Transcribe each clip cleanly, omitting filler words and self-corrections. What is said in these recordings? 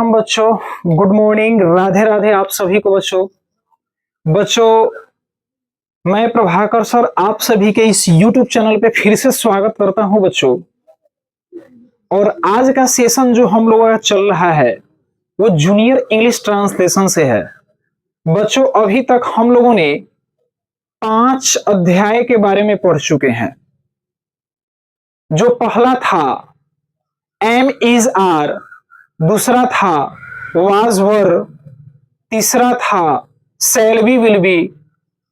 राम बच्चों, good morning, Radhe Radhe आप सभी को बच्चों। मैं प्रभाकर सर आप सभी के इस YouTube चैनल पे फिर से स्वागत करता हूं बच्चों। और आज का सेशन जो हम लोगों का चल रहा है वो जूनियर इंग्लिश ट्रांसलेशन से है। बच्चों अभी तक हम लोगों ने 5 अध्याय के बारे में पढ़ चुके हैं। जो पहला था एम इज आर, दूसरा था वाज वर, तीसरा था शैल बी विल बी,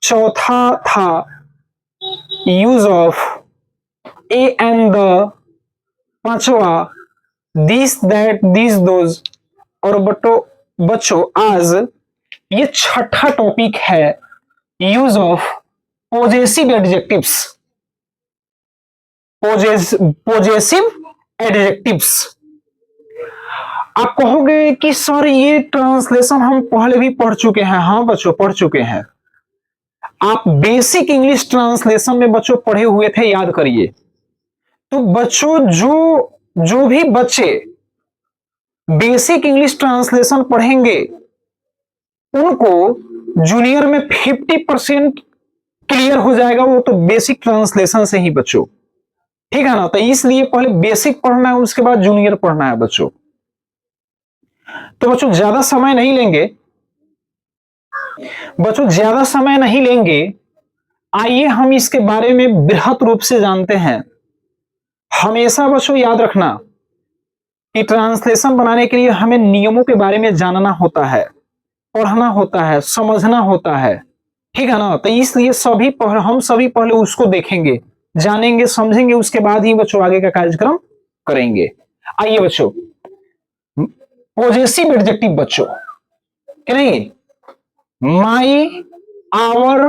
चौथा था use of A and the, पांचवा दिस दैट दिस दोज। और बच्चों आज ये छठा टॉपिक है use of possessive adjectives. Possessive adjectives. आप कहोगे कि सर ये ट्रांसलेशन हम पहले भी पढ़ चुके हैं। हाँ बच्चों पढ़ चुके हैं। आप बेसिक इंग्लिश ट्रांसलेशन में बच्चों पढ़े हुए थे, याद करिए। तो बच्चों जो भी बच्चे बेसिक इंग्लिश ट्रांसलेशन पढ़ेंगे उनको जूनियर में 50% क्लियर हो जाएगा। वो तो बेसिक ट्रांसलेशन से ही बच्चों, ठीक है ना। तो इसलिए पहले बेसिक पढ़ना है, उसके बाद जूनियर पढ़ना है बच्चों। तो बच्चों ज्यादा समय नहीं लेंगे, आइए हम इसके बारे में बृहत रूप से जानते हैं। हमेशा बच्चों याद रखना कि ट्रांसलेशन बनाने के लिए हमें नियमों के बारे में जानना होता है, पढ़ना होता है, समझना होता है, ठीक है ना। तो इसलिए हम सभी पहले उसको देखेंगे, जानेंगे, समझेंगे, उसके बाद ही बच्चों आगे का कार्यक्रम करेंगे। आइए बच्चों, पॉजेसिव एडजेक्टिव बच्चों कि नहीं, my, our,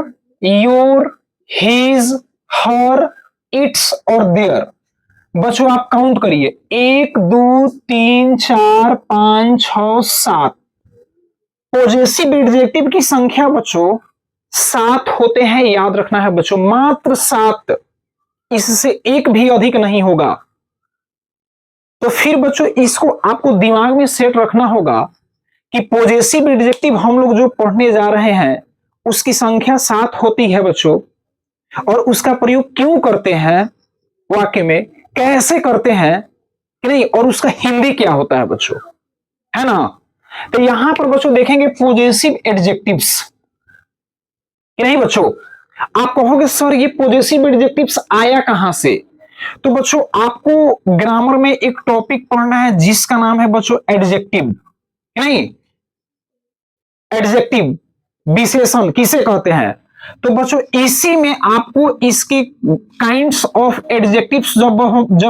your, his, her, its और देयर। बच्चों आप काउंट करिए, 1 2 3 4 5 6 7। पॉजेसिव एडजेक्टिव की संख्या बच्चों 7 होते हैं, याद रखना है बच्चों, मात्र 7। इससे एक भी अधिक नहीं होगा। तो फिर बच्चों इसको आपको दिमाग में सेट रखना होगा कि पॉजेसिव एडजेक्टिव हम लोग जो पढ़ने जा रहे हैं उसकी संख्या 7 होती है बच्चों। और उसका प्रयोग क्यों करते हैं वाक्य में, कैसे करते हैं कि नहीं, और उसका हिंदी क्या होता है बच्चों, है ना। तो यहां पर बच्चों देखेंगे पॉजेसिव एडजेक्टिव्स कि नहीं बच्चों। आप कहोगे सर ये पॉजेसिव एडजेक्टिव्स आया कहां से। तो बच्चों आपको ग्रामर में एक टॉपिक पढ़ना है जिसका नाम है बच्चों एडजेक्टिव, नहीं, एडजेक्टिव विशेषण किसे कहते हैं। तो बच्चों इसी में आपको इसकी काइंड्स ऑफ एडजेक्टिव्स जब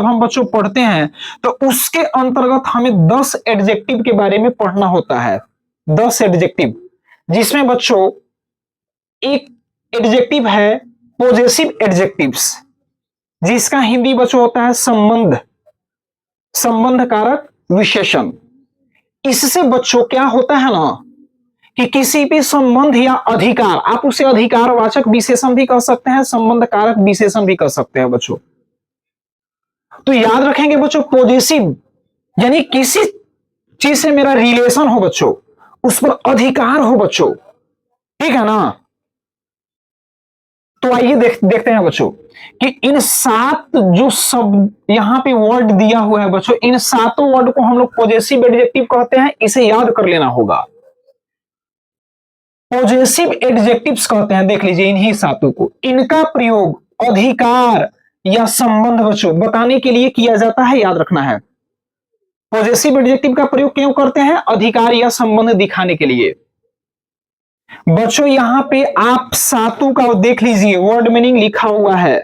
हम बच्चों पढ़ते हैं तो उसके अंतर्गत हमें 10 एडजेक्टिव के बारे में पढ़ना होता है। 10 एडजेक्टिव, जिसमें बच्चों एक एडजेक्टिव है पॉजेसिव एडजेक्टिव्स, जिसका हिंदी बच्चों होता है संबंध कारक विशेषण। इससे बच्चों क्या होता है ना कि किसी भी संबंध या अधिकार, आप उसे अधिकारवाचक विशेषण भी कह सकते हैं, संबंध कारक विशेषण भी कह सकते हैं बच्चों। तो याद रखेंगे बच्चों, पॉजेसिव यानी किसी चीज से मेरा रिलेशन हो बच्चों, उस पर अधिकार हो बच्चों, ठीक है ना। तो आइए देखते हैं बच्चों कि इन 7 जो शब्द यहां पे वर्ड दिया हुआ है बच्चों, इन 7 वर्ड को हम लोग पॉजेसिव एडजेक्टिव कहते हैं। इसे याद कर लेना होगा। पॉजेसिव एडजेक्टिव्स कहते हैं, देख लीजिए इन्हीं 7 को। इनका प्रयोग अधिकार या संबंध बच्चों बताने के लिए किया जाता है, याद रखना है। पॉजेसिव एडजेक्टिव का प्रयोग क्यों करते हैं, अधिकार या संबंध दिखाने के लिए। बच्चों यहां पे आप 7 का देख लीजिए, वर्ड मीनिंग लिखा हुआ है,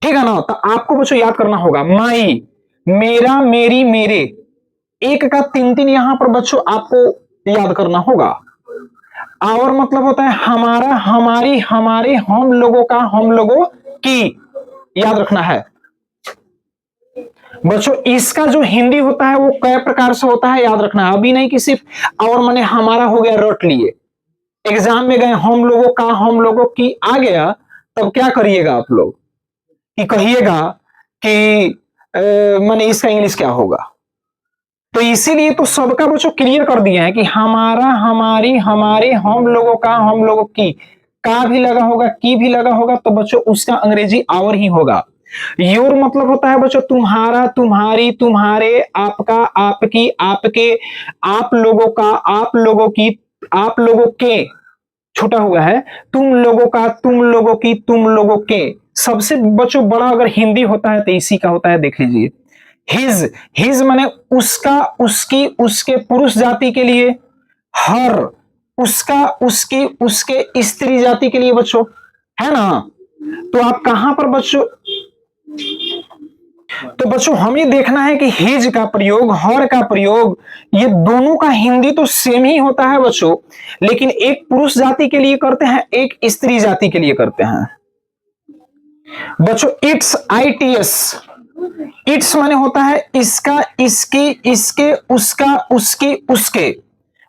ठीक है ना। तो आपको बच्चों याद करना होगा, माई, मेरा, मेरी, मेरे, एक का 3 यहां पर बच्चों आपको याद करना होगा। आवर मतलब होता है हमारा, हमारी, हमारे, हम लोगों का, हम लोगों की, याद रखना है बच्चों। इसका जो हिंदी होता है वो कई प्रकार से होता है, याद रखना है। अभी नहीं कि सिर्फ और माने हमारा हो गया रट लिए, एग्जाम में गए हम लोगों का, हम लोगों की आ गया, तब क्या करिएगा आप लोग कि कहिएगा कि माने इसका इंग्लिश क्या होगा, तो इसीलिए तो सबका बच्चों क्लियर कर दिया है कि हमारा, हमारी, हमारे, हम लोगों का, हम लोगों की, का भी लगा होगा, की भी लगा होगा, तो बच्चों उसका अंग्रेजी आवर ही होगा। योर मतलब होता है बच्चों तुम्हारा, तुम्हारी, तुम्हारे, आपका, आपकी, आपके, आप लोगों का, आप लोगों की, आप लोगों के, छोटा हुआ है, तुम लोगों का, तुम लोगों की, तुम लोगों के। सबसे बच्चों बड़ा अगर हिंदी होता है तो इसी का होता है, देख लीजिए। हिज, हिज माने उसका, उसकी, उसके पुरुष जाति के लिए। हर, उसका, उसकी, उसके स्त्री जाति के लिए बच्चों, है ना। तो आप कहां पर बच्चों, तो बच्चों हमें देखना है कि हिज का प्रयोग, हर का प्रयोग, ये दोनों का हिंदी तो सेम ही होता है बच्चों, लेकिन एक पुरुष जाति के लिए करते हैं, एक स्त्री जाति के लिए करते हैं बच्चों। इट्स, ITS, इट्स माने होता है इसका, इसकी, इसके, उसका, उसकी, उसके।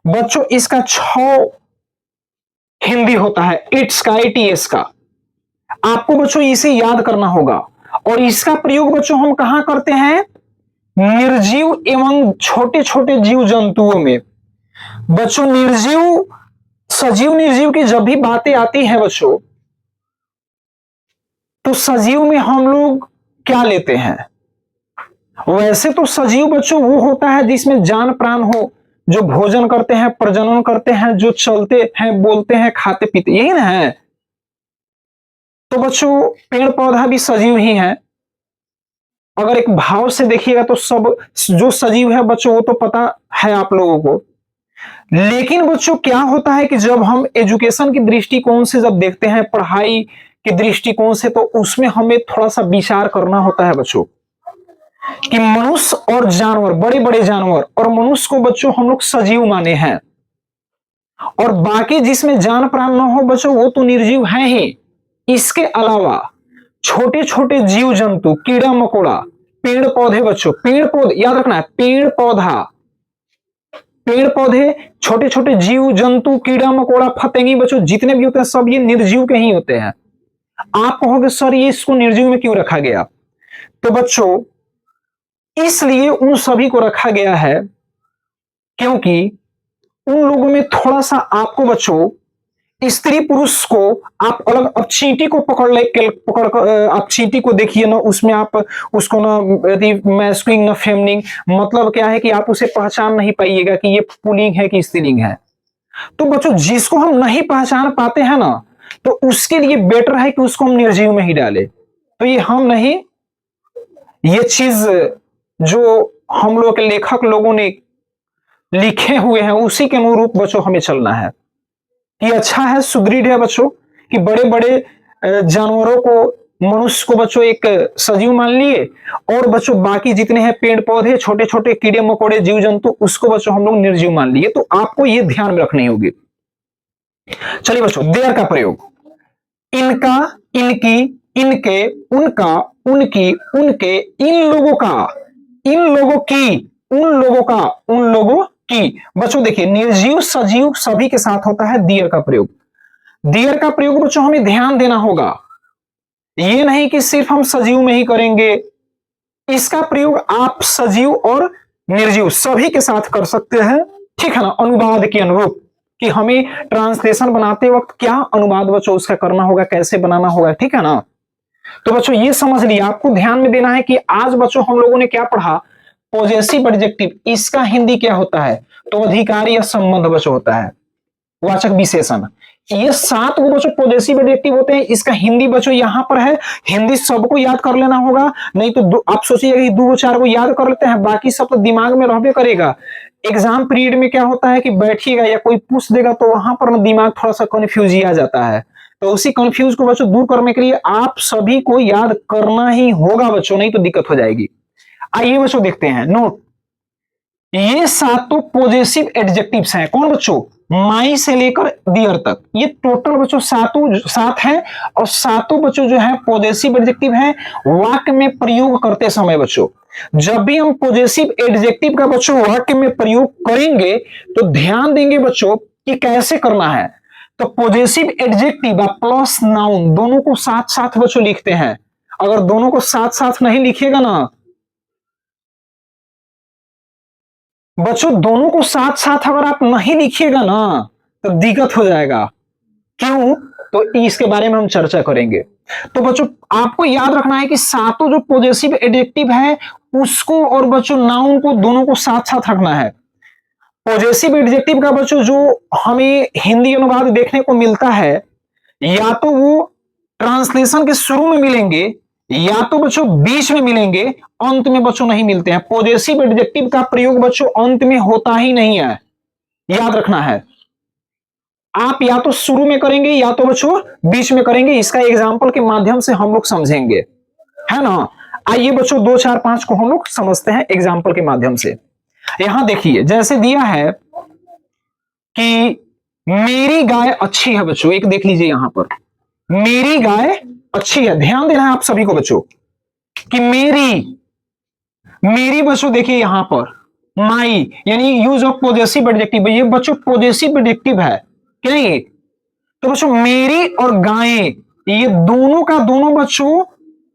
बच्चों इसका 6 हिंदी होता है, इट्स का, ITS का। आपको बच्चों इसे याद करना होगा। और इसका प्रयोग बच्चों हम कहां करते हैं, निर्जीव एवं छोटे छोटे जीव जंतुओं में। बच्चों निर्जीव, सजीव निर्जीव की जब भी बातें आती है बच्चों, तो सजीव में हम लोग क्या लेते हैं, वैसे तो सजीव बच्चों वो होता है जिसमें जान प्राण हो, जो भोजन करते हैं, प्रजनन करते हैं, जो चलते हैं, बोलते हैं, खाते पीते, यही ना है। तो बच्चों पेड़ पौधा भी सजीव ही है। अगर एक भाव से देखिएगा तो सब जो सजीव है बच्चों वो तो पता है आप लोगों को। लेकिन बच्चों क्या होता है कि जब हम एजुकेशन की दृष्टिकोण से जब देखते हैं, पढ़ाई के दृष्टिकोण से, तो उसमें हमें थोड़ा सा विचार करना होता है बच्चों कि मनुष्य और जानवर, बड़े बड़े जानवर और मनुष्य को बच्चों हम लोग सजीव माने हैं, और बाकी जिसमें जान प्राण न हो बच्चों वो तो निर्जीव है ही। इसके अलावा छोटे छोटे जीव जंतु, कीड़ा मकोड़ा, पेड़ पौधे बच्चों, पेड़ पौधे याद रखना है, पेड़ पौधा, पेड़ पौधे, छोटे छोटे जीव जंतु, कीड़ा मकोड़ा, फतेंगी बच्चों, जितने भी होते हैं सब ये निर्जीव के ही होते हैं। आप कहोगे सर ये इसको निर्जीव में क्यों रखा गया, तो बच्चों इसलिए उन सभी को रखा गया है क्योंकि उन लोगों में थोड़ा सा आपको बच्चों, स्त्री पुरुष को आप अलग, अब चींटी को पकड़ ले, पकड़ कर आप चींटी को देखिए ना, उसमें आप उसको ना यदि मैस्कुलिन ना फेमिनिन, मतलब क्या है कि आप उसे पहचान नहीं पाइएगा कि ये पुल्लिंग है कि स्त्रीलिंग है। तो बच्चों जिसको हम नहीं पहचान पाते हैं ना, तो उसके लिए बेटर है कि उसको हम निर्जीव में ही डालें। तो ये हम नहीं, ये चीज जो हम लोग के लेखक लोगों ने लिखे हुए हैं उसी के अनुरूप बच्चों हमें चलना है। ये अच्छा है, सुदृढ़ है बच्चों कि बड़े बड़े जानवरों को, मनुष्य को बच्चों एक सजीव मान लिए, और बच्चों बाकी जितने हैं पेड़ पौधे, छोटे छोटे कीड़े मकोड़े, जीव जंतु, उसको बच्चों हम लोग निर्जीव मान लिए। तो आपको ये ध्यान में रखनी होगी। चलिए बच्चों देयर का प्रयोग, इनका, इनकी, इनके, उनका, उनकी, उनके, इन लोगों का, इन लोगों की, उन लोगों का, उन लोगों की। बच्चों देखिए निर्जीव सजीव सभी के साथ होता है दियर का प्रयोग। दियर का प्रयोग बच्चों हमें ध्यान देना होगा, ये नहीं कि सिर्फ हम सजीव में ही करेंगे। इसका प्रयोग आप सजीव और निर्जीव सभी के साथ कर सकते हैं, ठीक है ना, अनुवाद के अनुरूप, कि हमें ट्रांसलेशन बनाते वक्त क्या अनुवाद बच्चों उसका करना होगा, कैसे बनाना होगा, ठीक है ना। तो बच्चों ये समझ लिया, आपको ध्यान में देना है कि आज बच्चों हम लोगों ने क्या पढ़ा, पॉजेसिव एडजेक्टिव, इसका हिंदी क्या होता है, तो अधिकार या संबंध बच्चों होता है, वाचक विशेषण। ये 7 वो बच्चों पॉजेसिव एडजेक्टिव होते हैं। इसका हिंदी बच्चों यहां पर है, हिंदी सबको याद कर लेना होगा, नहीं तो आप सोचिएगा कि 2-4 को याद कर लेते हैं, बाकी सब तो दिमाग में रहबे करेगा। एग्जाम पीरियड में क्या होता है कि बैठिएगा या कोई पूछ देगा तो वहां पर दिमाग थोड़ा सा कंफ्यूज ही आ जाता है। तो उसी कंफ्यूज को बच्चों दूर करने के लिए आप सभी को याद करना ही होगा बच्चों, नहीं तो दिक्कत हो जाएगी। आइए बच्चों देखते हैं नोट, ये 7 पॉजेसिव एडजेक्टिव्स हैं। कौन बच्चों, माई से लेकर दियर तक, ये टोटल बच्चों 7 हैं, और 7 बच्चों जो है पॉजेसिव एडजेक्टिव हैं। वाक्य में प्रयोग करते समय बच्चों, जब भी हम पॉजेसिव एडजेक्टिव का बच्चों वाक्य में प्रयोग करेंगे तो ध्यान देंगे बच्चों कि कैसे करना है। तो पॉजेसिव एडजेक्टिव और प्लस नाउन दोनों को साथ साथ बच्चों लिखते हैं। अगर दोनों को साथ साथ नहीं लिखिएगा ना बच्चों दोनों को साथ साथ अगर आप नहीं लिखिएगा ना तो दिक्कत हो जाएगा। क्यों? तो इसके बारे में हम चर्चा करेंगे। तो बच्चों आपको याद रखना है कि सातों जो पॉजेसिव एडजेक्टिव है उसको और बच्चों नाउन को दोनों को साथ साथ रखना है। पॉजेसिव एडजेक्टिव का बच्चों जो हमें हिंदी अनुवाद देखने को मिलता है या तो वो ट्रांसलेशन के शुरू में मिलेंगे या तो बच्चों बीच में मिलेंगे, अंत में बच्चों नहीं मिलते हैं। पॉजेसिव एडजेक्टिव का प्रयोग बच्चों अंत में होता ही नहीं है, याद रखना है। आप या तो शुरू में करेंगे या तो बच्चों बीच में करेंगे। इसका एग्जाम्पल के माध्यम से हम लोग समझेंगे, है ना। आइए बच्चों 2 4 5 को हम लोग समझते हैं एग्जाम्पल के माध्यम से। यहां देखिए जैसे दिया है कि मेरी गाय अच्छी है बच्चों, एक देख लीजिए यहां पर मेरी गाय अच्छी है। ध्यान देना है आप सभी को बच्चों कि मेरी मेरी बच्चों देखिए यहां पर माई यानी यूज ऑफ पॉजेसिव एडजेक्टिव, ये बच्चों पॉजेसिव एडजेक्टिव है कि नहीं। तो बच्चों मेरी और गायें ये दोनों का दोनों बच्चों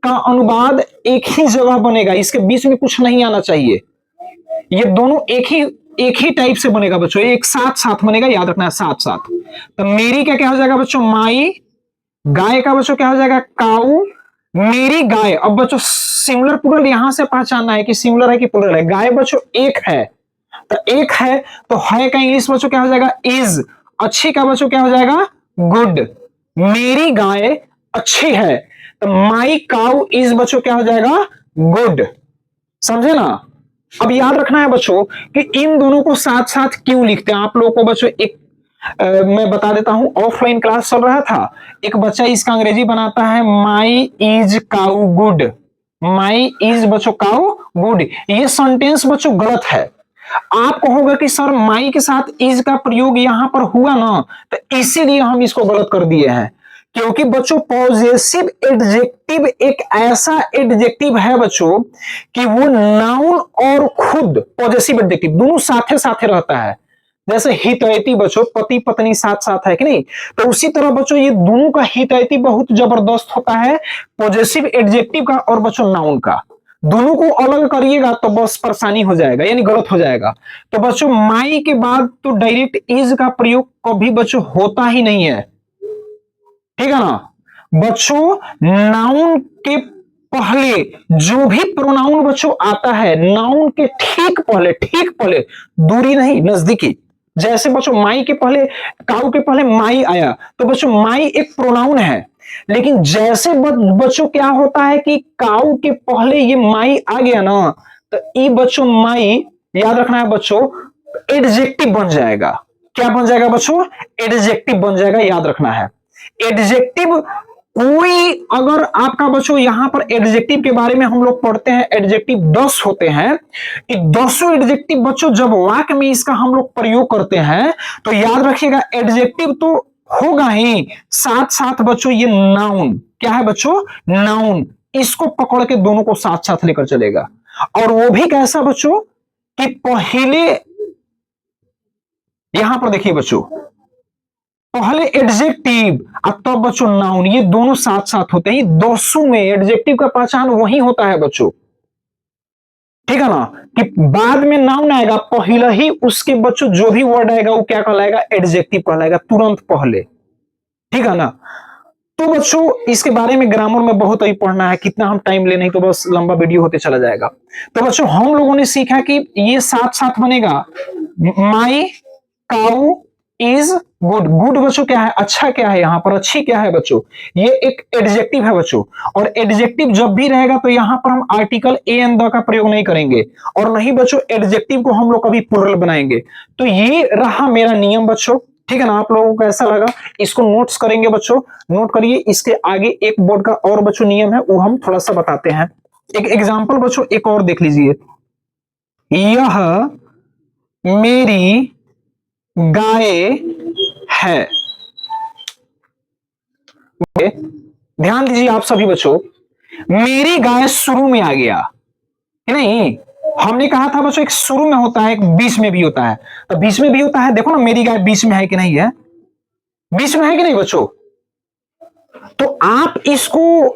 का अनुवाद एक ही जगह बनेगा, इसके बीच में कुछ नहीं आना चाहिए। ये दोनों एक ही टाइप से बनेगा बच्चों, एक साथ साथ बनेगा, याद रखना है साथ साथ। तो मेरी क्या क्या हो जाएगा बच्चों माई, गाय का बच्चों क्या हो जाएगा काऊ, मेरी गाय। अब बच्चों सिंगुलर प्लूरल यहां से पहचानना है कि सिंगुलर है कि प्लूरल है। गाय बच्चों एक है, तो एक है तो है का इंग्लिश बच्चों क्या हो जाएगा इज। अच्छी का बच्चों क्या हो जाएगा गुड। मेरी गाय अच्छी है तो माई काउ इज बच्चों क्या हो जाएगा गुड। समझे ना। अब याद रखना है बच्चों कि इन दोनों को साथ साथ क्यों लिखते हैं। आप लोगों को बच्चों एक मैं बता देता हूं, ऑफलाइन क्लास चल रहा था, एक बच्चा इसका अंग्रेजी बनाता है my is cow good. My is बच्चों काउ गुड, ये सेंटेंस बच्चों गलत है। आप कहोगे कि सर माई के साथ इज का प्रयोग यहां पर हुआ ना, तो इसीलिए हम इसको गलत कर दिए हैं। क्योंकि बच्चों पॉजेसिव एडजेक्टिव एक ऐसा एडजेक्टिव है बच्चों कि वो नाउन और खुद पॉजेसिव एडजेक्टिव दोनों साथे साथे रहता है। जैसे हितैती बच्चों पति पत्नी साथ साथ है कि नहीं, तो उसी तरह बच्चों ये दोनों का हितैती बहुत जबरदस्त होता है, पॉजेसिव एडजेक्टिव का और बच्चों नाउन का। दोनों को अलग करिएगा तो बस परेशानी हो जाएगा, यानी गलत हो जाएगा। तो बच्चों माई के बाद तो डायरेक्ट इज का प्रयोग कभी बच्चों होता ही नहीं है, ठीक है ना। बच्चों नाउन के पहले जो भी प्रोनाउन बच्चों आता है, नाउन के ठीक पहले दूरी नहीं नजदीकी। जैसे बच्चों माई के पहले काऊ के पहले माई आया तो बच्चों माई एक प्रोनाउन है, लेकिन जैसे बच्चों क्या होता है कि काऊ के पहले ये माई आ गया ना, तो ये बच्चों माई याद रखना है बच्चों एडजेक्टिव बन जाएगा। क्या बन जाएगा बच्चों एडजेक्टिव बन जाएगा, याद रखना है। एडजेक्टिव कोई अगर आपका बच्चों यहां पर एडजेक्टिव के बारे में हम लोग पढ़ते हैं, एडजेक्टिव 10 होते हैं, 10 एडजेक्टिव बच्चों जब वाक्य में इसका हम लोग प्रयोग करते हैं तो याद रखिएगा एडजेक्टिव तो होगा ही, साथ साथ बच्चों ये नाउन क्या है बच्चों नाउन, इसको पकड़ के दोनों को साथ साथ लेकर चलेगा। और वो भी कैसा बच्चों कि पहले यहां पर देखिए बच्चों पहले एडजेक्टिव और तब बच्चों नाउन, ये दोनों साथ साथ होते हैं। 200 में एडजेक्टिव का पहचान वही होता है बच्चों, ठीक है ना, कि बाद में नाउन आएगा पहले ही उसके बच्चों जो भी वर्ड आएगा वो क्या कहलाएगा एडजेक्टिव कहलाएगा तुरंत पहले, ठीक है ना। तो बच्चों इसके बारे में ग्रामर में बहुत ही पढ़ना है, कितना हम टाइम ले नहीं तो बस लंबा वीडियो होते चला जाएगा। तो बच्चों हम लोगों ने सीखा कि ये साथ साथ बनेगा माई काऊ इज गुड। गुड बच्चों क्या है अच्छा, क्या है यहां पर अच्छी क्या है बच्चों, ये एक एडजेक्टिव है बच्चों। और एडजेक्टिव जब भी रहेगा तो यहां पर हम आर्टिकल ए एंड द का प्रयोग नहीं करेंगे और नहीं बच्चों एडजेक्टिव को हम लोग कभी प्लुरल बनाएंगे। तो ये रहा मेरा नियम बच्चों, ठीक है ना। आप लोगों को कैसा लगा इसको नोट्स करेंगे बच्चों, नोट करिए। इसके आगे एक बोर्ड का और बच्चों नियम है वो हम थोड़ा सा बताते हैं। एक एग्जाम्पल बच्चों एक और देख लीजिए, यह मेरी गाय है। ध्यान दीजिए आप सभी बच्चों, मेरी गाय शुरू में आ गया कि नहीं। हमने कहा था बच्चों एक शुरू में होता है एक बीच में भी होता है, तो बीच में भी होता है, देखो ना मेरी गाय बीच में है कि नहीं है, बीच में है कि नहीं बच्चों। तो आप इसको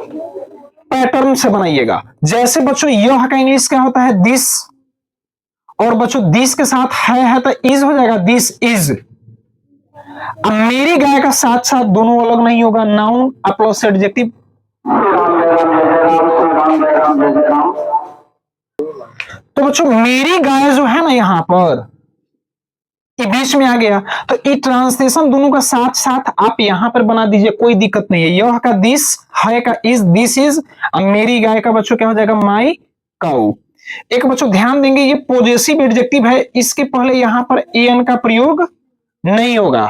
पैटर्न से बनाइएगा। जैसे बच्चों यह का इंग्लिश क्या होता है दिस, और बच्चों दिस के साथ है तो इज हो जाएगा, दिस इज। अब मेरी गाय का साथ साथ दोनों अलग नहीं होगा, नाउन प्लस एडजेक्टिव। तो बच्चों मेरी गाय जो है ना यहां पर ये बीच में आ गया, तो ये ट्रांसलेशन दोनों का साथ साथ आप यहां पर बना दीजिए, कोई दिक्कत नहीं है। यह का दिस, है का इज, दिस इज। अब मेरी गाय का बच्चों क्या हो जाएगा, माई काउ। एक बच्चों ध्यान देंगे ये पॉजेसिव एडजेक्टिव है, इसके पहले यहां पर एन का प्रयोग नहीं होगा,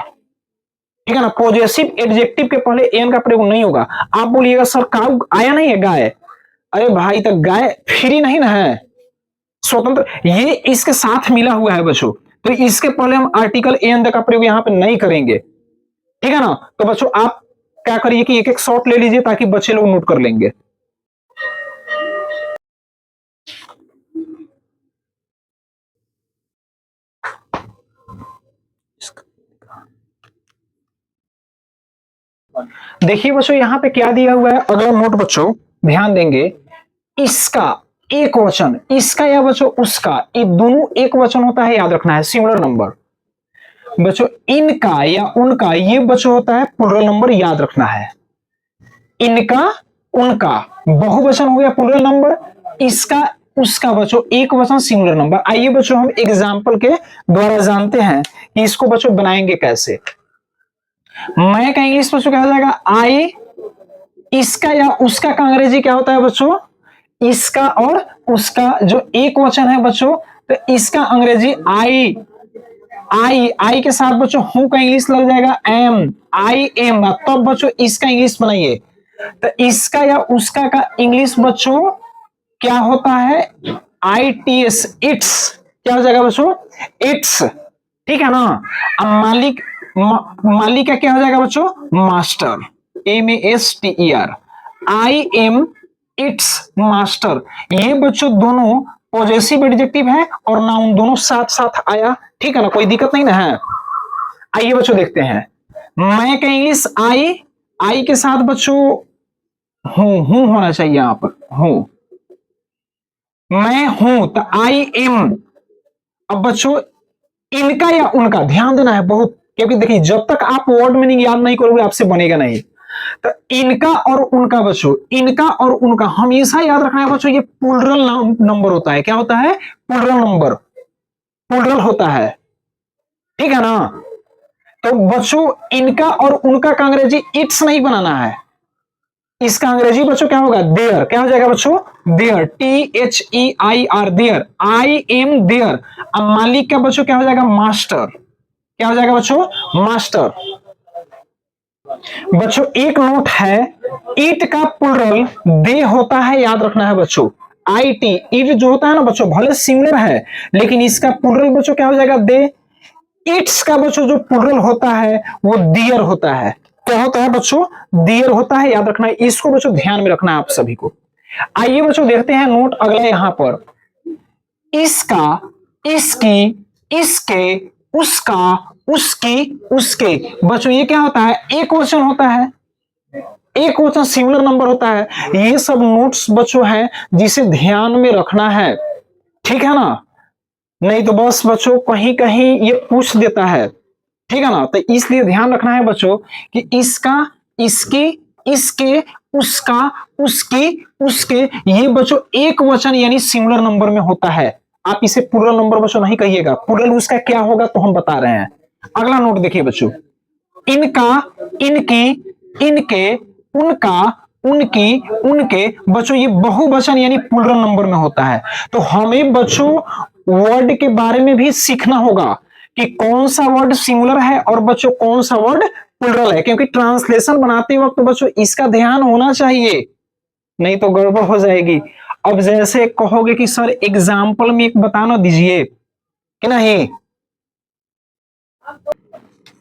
ठीक है ना। पॉजेसिव एडजेक्टिव के पहले एन का प्रयोग नहीं होगा। आप बोलिएगा सर काउ आया नहीं है गाय, अरे भाई तो गाय फ्री नहीं ना है, स्वतंत्र, ये इसके साथ मिला हुआ है बच्चों, तो इसके पहले हम आर्टिकल एन का प्रयोग यहां पे नहीं करेंगे, ठीक है ना। तो बच्चों आप क्या करिए कि एक एक शॉट ले लीजिए ताकि बच्चे लोग नोट कर लेंगे। देखिए बच्चों यहां पे क्या दिया हुआ है, अगला नोट बच्चों ध्यान देंगे, इसका एक वचन, इसका या बच्चों उसका, ये दोनों एक वचन होता है, याद रखना है, सिंगुलर नंबर। बच्चों इनका या उनका ये बच्चों होता है प्लूरल नंबर, याद रखना है। इनका उनका बहुवचन हो गया प्लूरल नंबर, इसका उसका बच्चों एक वचन सिंगुलर नंबर। आइए बच्चों हम एग्जाम्पल के द्वारा जानते हैं कि इसको बच्चों बनाएंगे कैसे। मैं का इंग्लिश बच्चों क्या हो जाएगा, आई। इसका या उसका का अंग्रेजी क्या होता है बच्चों, इसका और उसका जो एक वचन है बच्चों, तो इसका अंग्रेजी आई। आई के साथ बच्चों हूं का इंग्लिश लग जाएगा एम, आई एम। तब बच्चों इसका इंग्लिश बनाइए, तो इसका या उसका का इंग्लिश बच्चों क्या होता है, आई टी एस, इट्स। क्या हो जाएगा बच्चों, इट्स, ठीक है ना। अब मालिक, मालिक का क्या हो जाएगा बच्चों, master, M A S T E R, I am it's master. ये बच्चों दोनों पॉजेसिव एडजेक्टिव है और नाउन दोनों साथ साथ आया, ठीक है ना, कोई दिक्कत नहीं ना है। आइए बच्चों देखते हैं, मैं का इंग्लिश आई, आई के साथ बच्चों हूं होना चाहिए यहां पर, हूं, मैं हूं तो आई एम। अब बच्चों इनका या उनका ध्यान देना है बहुत, क्योंकि देखिए जब तक आप वर्ड मीनिंग याद नहीं करोगे आपसे बनेगा नहीं। तो इनका और उनका बच्चों, इनका और उनका हमेशा याद रखना है बच्चों, ये प्लूरल नंबर होता है। क्या होता है, प्लूरल नंबर, प्लूरल होता है, ठीक है ना। तो बच्चों इनका और उनका का अंग्रेजी इट्स नहीं बनाना है, इसका अंग्रेजी बच्चों क्या होगा, देयर। क्या हो जाएगा बच्चों, there, THEIR, there, I am there. अब मालिक का बच्चों क्या हो जाएगा, मास्टर। क्या हो जाएगा बच्चों, मास्टर। बच्चों एक नोट है, ईट का प्लूरल दे होता है, याद रखना है बच्चों। IT, ईट जो होता है ना बच्चों भले सिंगुलर है, लेकिन इसका प्लूरल बच्चों क्या हो जाएगा, दे। इट्स का बच्चों जो प्लूरल होता है वो दियर होता है। क्या होता है बच्चों, दियर होता है, याद रखना है, इसको बच्चों ध्यान में रखना है आप सभी को। आइए बच्चों देखते हैं नोट अगला यहां पर, इसका, इसकी, इसके, उसका, उसकी, उसके। बच्चों ये क्या होता है, एक वचन होता है, एक वचन सिंगुलर नंबर होता है। ये सब नोट्स बच्चों हैं जिसे ध्यान में रखना है, ठीक है ना, नहीं तो बस बच्चों कहीं कहीं ये पूछ देता है, ठीक है ना। तो इसलिए ध्यान रखना है बच्चों कि इसका, इसकी, इसके, उसका, उसकी, उसके, ये बच्चों एक वचन यानी सिंगुलर नंबर में होता है। आप इसे प्लूरल नंबर बच्चों नहीं कहिएगा, प्लूरल उसका क्या होगा तो हम बता रहे हैं। अगला नोट देखिए बच्चों, इनका, इनकी, इनके, उनका, उनकी, उनके। बच्चों ये बहुवचन यानी प्लूरल नंबर में होता है। तो हमें बच्चों वर्ड के बारे में भी सीखना होगा कि कौन सा वर्ड सिंगुलर है और बच्चों कौन सा वर्ड प्लूरल है, क्योंकि ट्रांसलेशन बनाते वक्त बच्चों इसका ध्यान होना चाहिए, नहीं तो गड़बड़ हो जाएगी। अब जैसे कहोगे कि सर एग्जाम्पल में एक बताना दीजिए कि नहीं,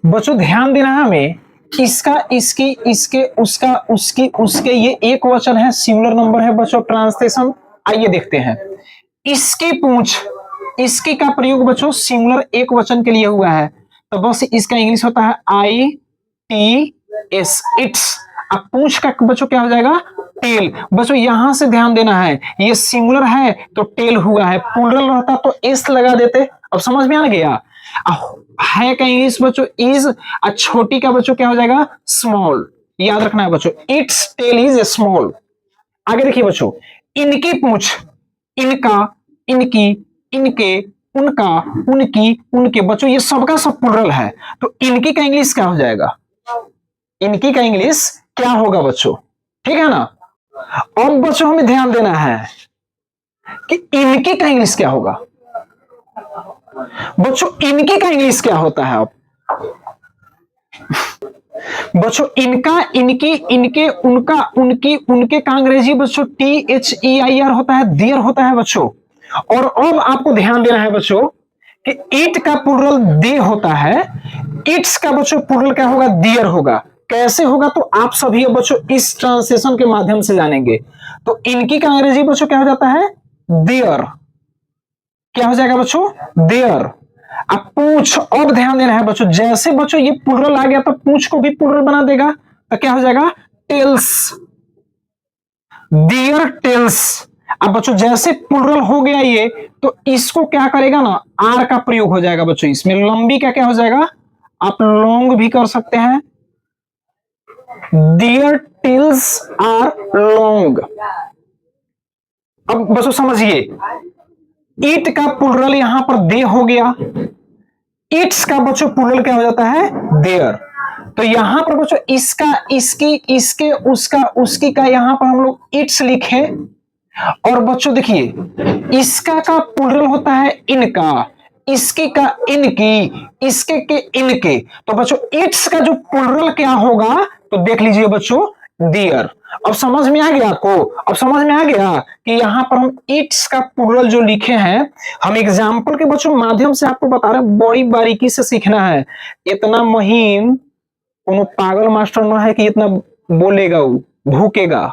बच्चों ध्यान देना है हमें, इसका, इसकी, इसके, उसका, उसकी, उसके, ये एक वचन है, सिंगुलर नंबर है बच्चों। ट्रांसलेशन आइए देखते हैं, इसकी पूंछ, इसकी का प्रयोग बच्चों सिंगुलर एक वचन के लिए हुआ है, तो बस इसका इंग्लिश होता है ITS, इट्स। अब पूंछ का बच्चों क्या हो जाएगा, टेल। बच्चों यहां से ध्यान देना है, ये सिंगुलर है तो टेल हुआ है, प्लूरल रहता तो एस लगा देते। अब समझ में आ गया। है का इंग्लिश बच्चों इज, और छोटी का बच्चों क्या हो जाएगा स्मॉल। याद रखना है बच्चों, इट्स टेल इज स्मॉल। आगे देखिए बच्चों, इनकी पूंछ, इनका, इनकी, इनके, उनका, उनकी, उनके। बच्चों ये सबका सब प्लूरल है, तो इनकी का इंग्लिश क्या हो जाएगा, इनकी का इंग्लिश क्या होगा बच्चों, ठीक है ना। अब बच्चों हमें ध्यान देना है कि इनकी का इंग्लिश क्या होगा। बच्चों इनकी का इंग्लिश क्या होता है। अब बच्चों इनका, इनकी, इनके, उनका, उनकी, उनके का अंग्रेजी बच्चों THEIR होता है, देयर होता है बच्चों। और अब आपको ध्यान देना है बच्चों कि इट का प्लूरल दे होता है, इट्स का बच्चों प्लूरल क्या होगा देयर होगा। कैसे होगा तो आप सभी बच्चों इस ट्रांसलेशन के माध्यम से जानेंगे। तो इनकी का अंग्रेजी बच्चों क्या हो जाता है देयर, क्या हो जाएगा बच्चों देयर। अब पूछ, अब ध्यान देना है बच्चों, जैसे बच्चों ये प्लूरल आ गया तो पूछ को भी प्लूरल बना देगा, तो क्या हो जाएगा टेल्स, डियर टेल्स। अब बच्चों जैसे प्लूरल हो गया ये, तो इसको क्या करेगा ना आर का प्रयोग हो जाएगा बच्चों, इसमें लंबी का क्या हो जाएगा, आप लॉन्ग भी कर सकते हैं, डियर टेल्स आर लॉन्ग। अब बच्चों समझिए, इट का प्लूरल यहां पर दे हो गया, इट्स का बच्चों प्लूरल क्या हो जाता है देयर। तो यहां पर बच्चों इसका, इसकी, इसके, उसका, उसकी का यहां पर हम लोग इट्स लिखे। और बच्चों देखिए इसका का प्लूरल होता है इनका, इसके का इनकी, इसके के इनके। तो बच्चों इट्स का जो प्लूरल क्या होगा तो देख लीजिए बच्चों डियर। अब समझ में आ गया आपको, अब समझ में आ गया कि यहां पर हम इट्स का प्लूरल जो लिखे हैं, हम एग्जाम्पल के बच्चों माध्यम से आपको बता रहे हैं, बड़ी बारीकी से सीखना है। इतना महीन कोनो पागल मास्टर ना है कि इतना बोलेगा वो भूकेगा,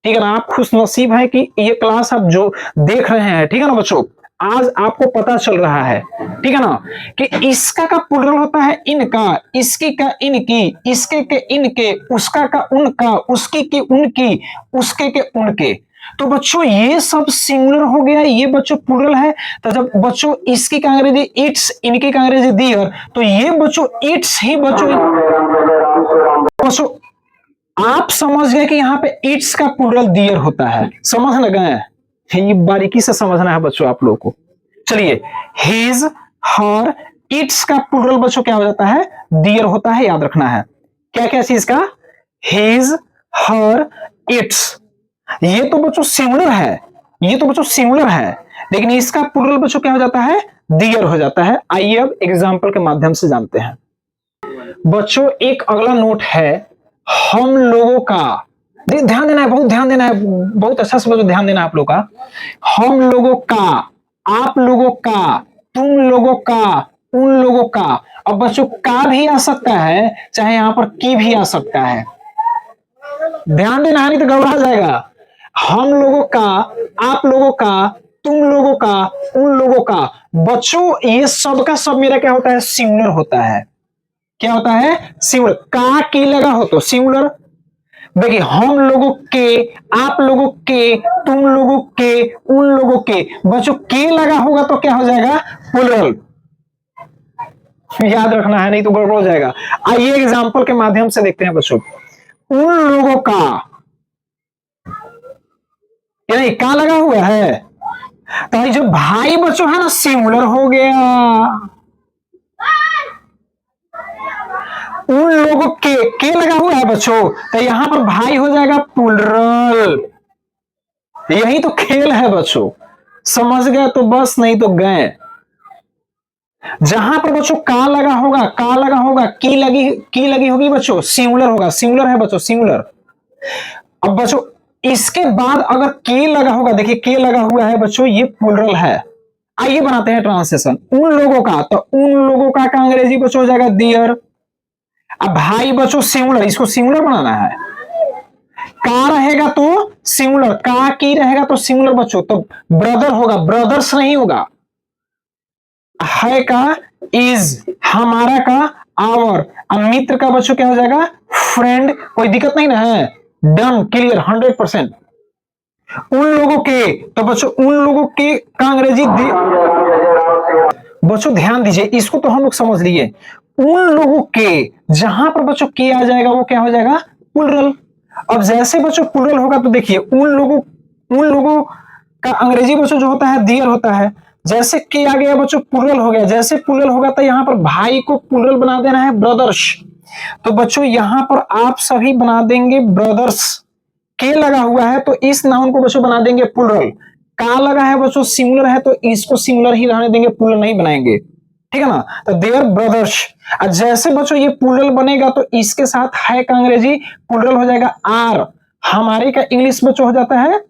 ठीक है ना। आप खुश नसीब है कि ये क्लास आप जो देख रहे हैं, ठीक है ना बच्चों, आज आपको पता चल रहा है, ठीक है ना, कि इसका का प्लूरल होता है इनका, इसकी का इनकी, इसके के इनके, उसका का उनका, उसकी की उनकी, उसके के उनके। तो बच्चों ये सब सिंगुलर हो गया, ये बच्चों प्लूरल है। तो जब बच्चों इसकी का अंग्रेजी इट्स, इनकी का अंग्रेजी दियर, तो ये बच्चों इट्स ही बच्चों आप समझ गए कि यहाँ पे इट्स का प्लूरल दियर होता है, समझ न गए, ये बारीकी से समझना है बच्चों आप लोगों को। चलिए हिज, हर, इट्स का प्लूरल बच्चों क्या हो जाता है दियर होता है, याद रखना है। क्या क्या चीज का, हिज, हर, इट्स। ये तो बच्चों सिंगुलर है, ये तो बच्चों सिंगुलर है, लेकिन इसका प्लूरल बच्चों क्या हो जाता है दियर हो जाता है। आइए अब एग्जाम्पल के माध्यम से जानते हैं बच्चों। एक अगला नोट है हम लोगों का, ध्यान देना है, बहुत ध्यान देना है, बहुत अच्छा से बच्चों ध्यान देना है आप लोगों का। हम लोगों का, आप लोगों का, तुम लोगों का, उन लोगों का। अब बच्चों का भी आ सकता है, चाहे यहां पर की भी आ सकता है, ध्यान देना है नहीं तो गड़बड़ा जाएगा। हम लोगों का, आप लोगों का, तुम लोगों का, उन लोगों का। बच्चों ये सब का सब मेरा क्या होता है सिंगुलर होता है, क्या होता है सिंगुलर। का की लगा हो तो सिंगुलर। देखिए हम लोगों के, आप लोगों के, तुम लोगों के, उन लोगों के। बच्चों के लगा होगा तो क्या हो जाएगा प्लूरल, याद रखना है नहीं तो गड़बड़ हो जाएगा। आइए एग्जांपल के माध्यम से देखते हैं बच्चों। उन लोगों का, नहीं का लगा हुआ है, तो जो भाई बच्चों है ना सिंगुलर हो गया। उन लोगों के लगा हुआ है बच्चों, तो यहां पर भाई हो जाएगा प्लूरल। यही तो खेल है बच्चों, समझ गए तो बस, नहीं तो गए। जहां पर बच्चों का लगा होगा, का लगा होगा, की लगी होगी बच्चों, सिंगुलर होगा, सिंगुलर है बच्चों सिंगुलर। अब बच्चों इसके बाद अगर के लगा होगा, देखिए के लगा हुआ है बच्चों, ये प्लूरल है। आइए बनाते हैं ट्रांसलेशन। उन लोगों का, तो उन लोगों का अंग्रेजी बच्चों हो जाएगा देयर। अब भाई बच्चों सिंगुलर, इसको सिंगुलर बनाना है। का रहेगा तो सिंगुलर, का की रहेगा तो सिंगुलर बच्चों, तो ब्रदर होगा, ब्रदर्स नहीं होगा। है का इज, हमारा का आवर, मित्र का बच्चों क्या हो जाएगा फ्रेंड। कोई दिक्कत नहीं ना है, डन, क्लियर, 100%। उन लोगों के, तो बच्चों उन लोगों के का अंग्रेजी बच्चों ध्यान दीजिए, इसको तो हम लोग समझ लिए। उन लोगों के, जहां पर बच्चों के आ जाएगा वो क्या हो जाएगा, प्लूरल। अब जैसे बच्चों प्लूरल होगा तो देखिए उन लोगों का अंग्रेजी बच्चों जो होता है देयर होता है। जैसे के आ गया बच्चों प्लूरल हो गया, जैसे प्लूरल होगा तो यहाँ पर भाई को प्लूरल बना देना है ब्रदर्स। तो बच्चों यहां पर आप सभी बना देंगे ब्रदर्स। के लगा हुआ है तो इस नाउन को बच्चों बना देंगे प्लूरल। का लगा है बच्चों सिंगुलर है तो इसको सिंगुलर ही रहने देंगे, प्लूरल नहीं बनाएंगे, ठीक है ना। तो देयर ब्रदर्स, जैसे बच्चों ये प्लूरल बनेगा तो इसके साथ है का अंग्रेजी प्लूरल हो जाएगा आर। हमारे का इंग्लिश बच्चों हो जाता है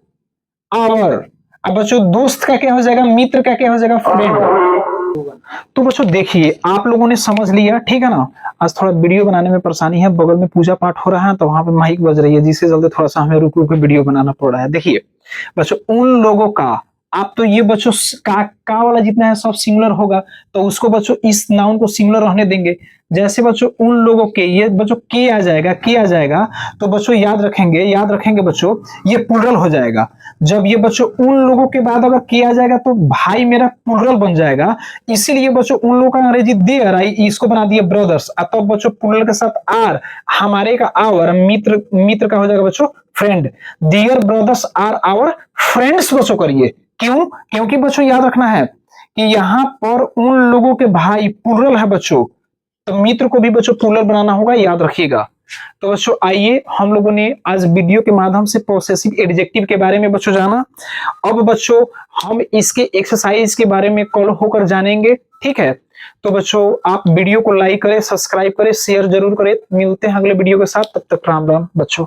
आवर। अब बच्चों दोस्त का क्या हो जाएगा, मित्र का क्या हो जाएगा, फ्रेंड। तो बच्चों देखिए आप लोगों ने समझ लिया, ठीक है ना। आज थोड़ा वीडियो बनाने में परेशानी है, बगल में पूजा पाठ हो रहा है तो वहां पे माइक बज रही है, जिससे चलते थोड़ा सा हमें रुक रुक के वीडियो बनाना पड़ रहा है। देखिए बच्चों उन लोगों का, आप तो ये बच्चों का वाला जितना है सब सिंगुलर होगा तो उसको बच्चों इस नाउन को सिंगुलर रहने देंगे। जैसे बच्चों उन लोगों के, ये बच्चों के आ जाएगा, के आ जाएगा तो बच्चों याद रखेंगे बच्चों ये प्लूरल हो जाएगा। जब ये बच्चों उन लोगों के बाद अगर के आ जाएगा तो भाई मेरा प्लूरल बन जाएगा। इसीलिए बच्चों उन लोगों का अंग्रेजी देयर आई, इसको बना दिया ब्रदर्स। तो बच्चों प्लूरल के साथ आर, हमारे का आवर, मित्र का हो जाएगा बच्चों friend. Dear brothers are our friends बच्चों करिए। क्यों? क्योंकि बच्चों याद रखना है कि यहां पर उन लोगों के भाई प्लूरल है बच्चों, तो मित्र को भी बच्चों प्लूरल बनाना होगा, याद रखिएगा। तो बच्चों आइए हम लोगों ने आज वीडियो के माध्यम से पॉसेसिव एडजेक्टिव के बारे में बच्चों जाना। अब बच्चों हम इसके एक्सरसाइज के बारे में कल होकर जानेंगे, ठीक है। तो बच्चों आप वीडियो को लाइक करें, सब्सक्राइब करें, शेयर जरूर करें। मिलते हैं अगले वीडियो के साथ, तब तक राम राम बच्चों।